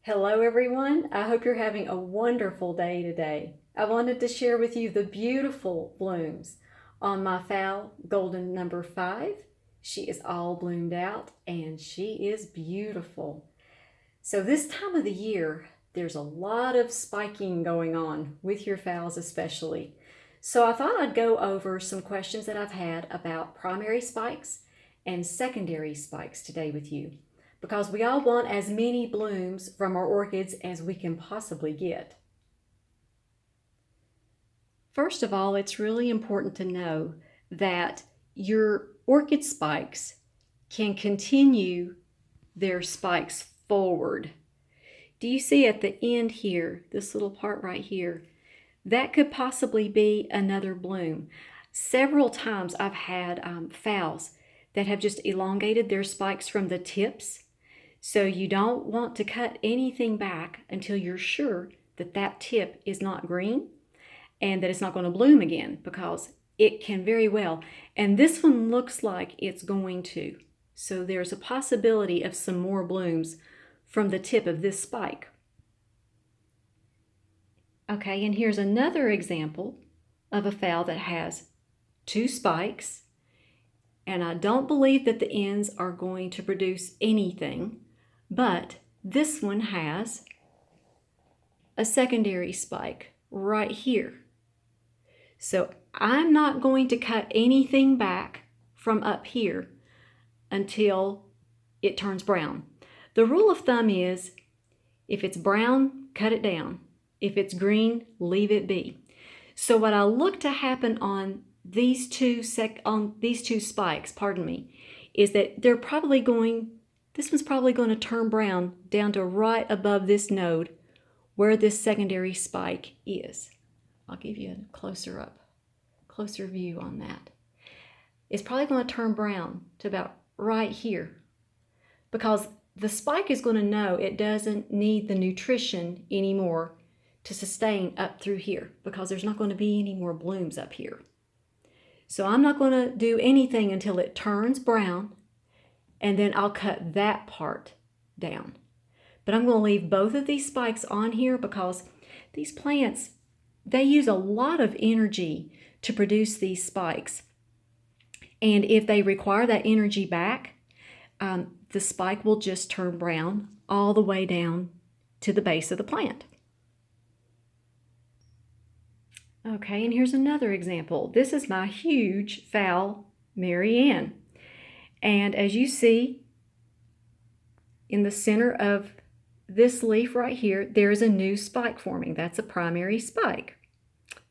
Hello everyone, I hope you're having a wonderful day today. I wanted to share with you the beautiful blooms on my phal golden number 5. She is all bloomed out and she is beautiful. So this time of the year, there's a lot of spiking going on with your phals especially. So I thought I'd go over some questions that I've had about primary spikes and secondary spikes today with you, because we all want as many blooms from our orchids as we can possibly get. First of all, it's really important to know that your orchid spikes can continue their spikes forward. Do you see at the end here, this little part right here? That could possibly be another bloom. Several times I've had phals that have just elongated their spikes from the tips. So you don't want to cut anything back until you're sure that that tip is not green and that it's not going to bloom again, because it can very well. And this one looks like it's going to. So there's a possibility of some more blooms from the tip of this spike. Okay, and here's another example of a phal that has 2 spikes, and I don't believe that the ends are going to produce anything, but this one has a secondary spike right here. So I'm not going to cut anything back from up here until it turns brown. The rule of thumb is, if it's brown, cut it down. If it's green, leave it be. So what I look to happen on these two spikes, is that they're probably going, this one's probably going to turn brown down to right above this node where this secondary spike is. I'll give you a closer view on that. It's probably going to turn brown to about right here, because the spike is going to know it doesn't need the nutrition anymore to sustain up through here, because there's not going to be any more blooms up here. So I'm not going to do anything until it turns brown, and then I'll cut that part down. But I'm going to leave both of these spikes on here, because these plants, they use a lot of energy to produce these spikes. And if they require that energy back, the spike will just turn brown all the way down to the base of the plant. Okay, and here's another example. This is my huge phal, Marianne. And as you see, in the center of this leaf right here, there's a new spike forming. That's a primary spike.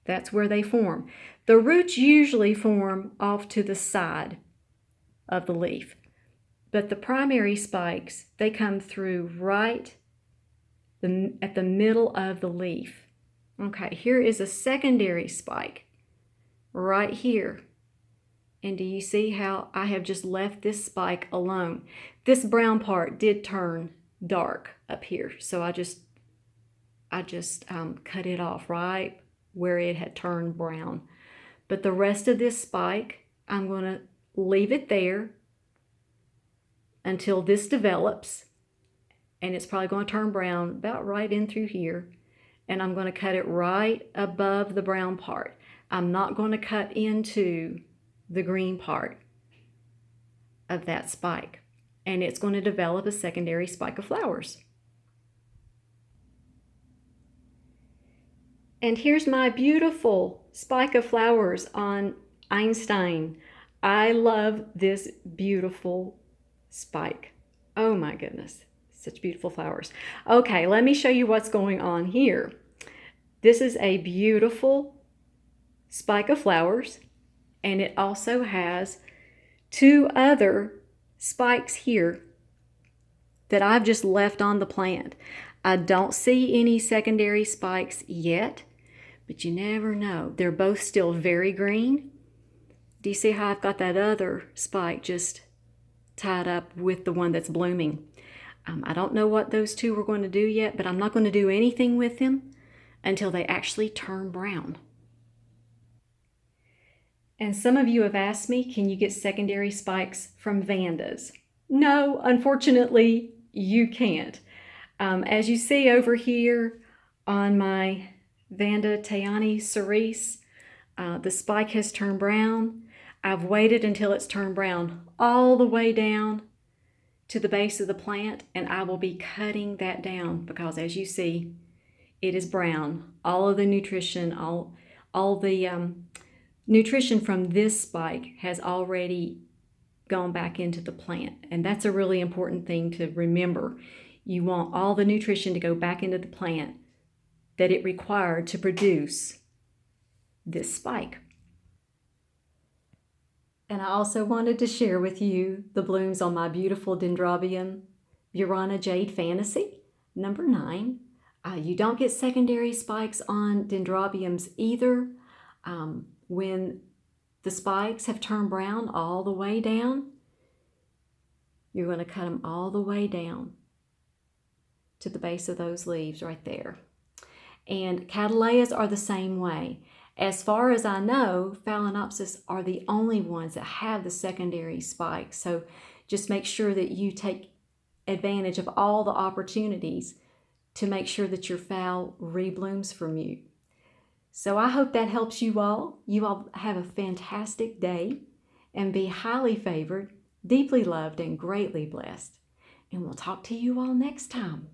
That's where they form. The roots usually form off to the side of the leaf, but the primary spikes, they come through right at the middle of the leaf. Okay, here is a secondary spike right here. And do you see how I have just left this spike alone? This brown part did turn dark up here, so I just cut it off right where it had turned brown. But the rest of this spike, I'm going to leave it there until this develops, and it's probably going to turn brown about right in through here. And I'm going to cut it right above the brown part. I'm not going to cut into the green part of that spike. And it's going to develop a secondary spike of flowers. And here's my beautiful spike of flowers on Einstein. I love this beautiful spike. Oh my goodness. Such beautiful flowers. Okay, let me show you what's going on here. This is a beautiful spike of flowers, and it also has 2 other spikes here that I've just left on the plant. I don't see any secondary spikes yet, but you never know. They're both still very green. Do you see how I've got that other spike just tied up with the one that's blooming? I don't know what those 2 are going to do yet, but I'm not going to do anything with them until they actually turn brown. And some of you have asked me, can you get secondary spikes from Vandas? No, unfortunately, you can't. As you see over here on my Vanda cerise, the spike has turned brown. I've waited until it's turned brown all the way down to the base of the plant, and I will be cutting that down because, as you see, it is brown. All of the nutrition, all the nutrition from this spike has already gone back into the plant, and that's a really important thing to remember. You want all the nutrition to go back into the plant that it required to produce this spike. And I also wanted to share with you the blooms on my beautiful Dendrobium, Burana Jade Fantasy, number 9. You don't get secondary spikes on Dendrobiums either. When the spikes have turned brown all the way down, you're going to cut them all the way down to the base of those leaves right there. And Cattleyas are the same way. As far as I know, Phalenopsis are the only ones that have the secondary spikes. So just make sure that you take advantage of all the opportunities to make sure that your phal reblooms from you. So I hope that helps you all. You all have a fantastic day and be highly favored, deeply loved, and greatly blessed. And we'll talk to you all next time.